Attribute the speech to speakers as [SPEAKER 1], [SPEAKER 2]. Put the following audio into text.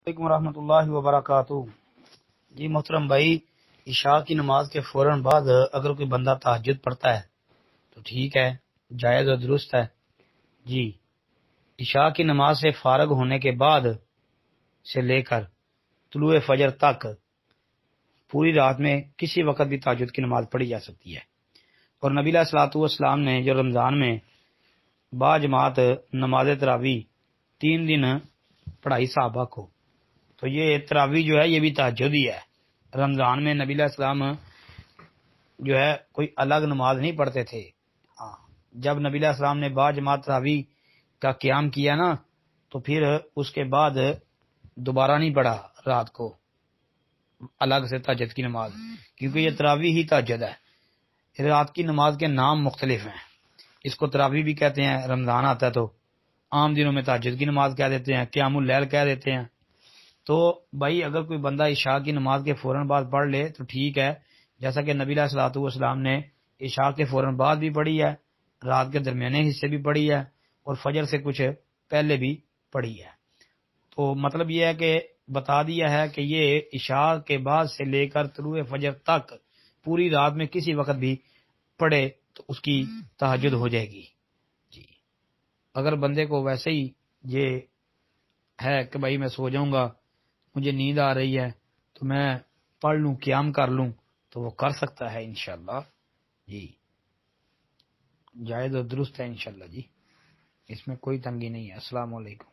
[SPEAKER 1] علیکم ورحمۃ اللہ وبرکاتہ۔ جی محترم بھائی، عشاء کی نماز کے فوراً بعد اگر کوئی بندہ تہجد پڑھتا ہے تو ٹھیک ہے، جائز اور درست ہے۔ جی، عشاء کی نماز سے فارغ ہونے کے بعد سے لے کر طلوع فجر تک پوری رات میں کسی وقت بھی تہجد کی نماز پڑھی جا سکتی ہے۔ اور نبی علیہ الصلوۃ والسلام نے جو رمضان میں با جماعت نماز تراویح 3 دن پڑھائی صحابہ کو، تو یہ تراویح جو ہے یہ بھی تہجد ہی ہے۔ رمضان میں نبی علیہ السلام جو ہے کوئی الگ نماز نہیں پڑھتے تھے۔ ہاں، جب نبی علیہ السلام نے با جماعت تراویح کا قیام کیا نا، تو پھر اس کے بعد دوبارہ نہیں پڑھا رات کو الگ سے تہجد کی نماز، کیونکہ یہ تراویح ہی تہجد ہے۔ رات کی نماز کے نام مختلف ہیں، اس کو تراویح بھی کہتے ہیں، رمضان آتا ہے تو عام دنوں میں تہجد کی نماز کہہ دیتے ہیں، قیام اللیل کہہ دیتے ہیں۔ تو بھائی اگر کوئی بندہ عشاء کی نماز کے فوراً بعد پڑھ لے تو ٹھیک ہے، جیسا کہ نبی علیہ الصلوۃ والسلام نے عشاء کے فوراً بعد بھی پڑھی ہے، رات کے درمیانے حصے بھی پڑھی ہے، اور فجر سے کچھ پہلے بھی پڑھی ہے۔ تو مطلب یہ ہے کہ بتا دیا ہے کہ یہ عشاء کے بعد سے لے کر طلوع فجر تک پوری رات میں کسی وقت بھی پڑھے تو اس کی تہجد ہو جائے گی۔ جی، اگر بندے کو ویسے ہی یہ ہے کہ بھائی میں سو جاؤں گا، مجھے نیند آ رہی ہے تو میں پڑھ لوں، قیام کر لوں، تو وہ کر سکتا ہے انشاءاللہ۔ جی، جائز اور درست ہے انشاءاللہ۔ جی، اس میں کوئی تنگی نہیں ہے۔ السلام علیکم۔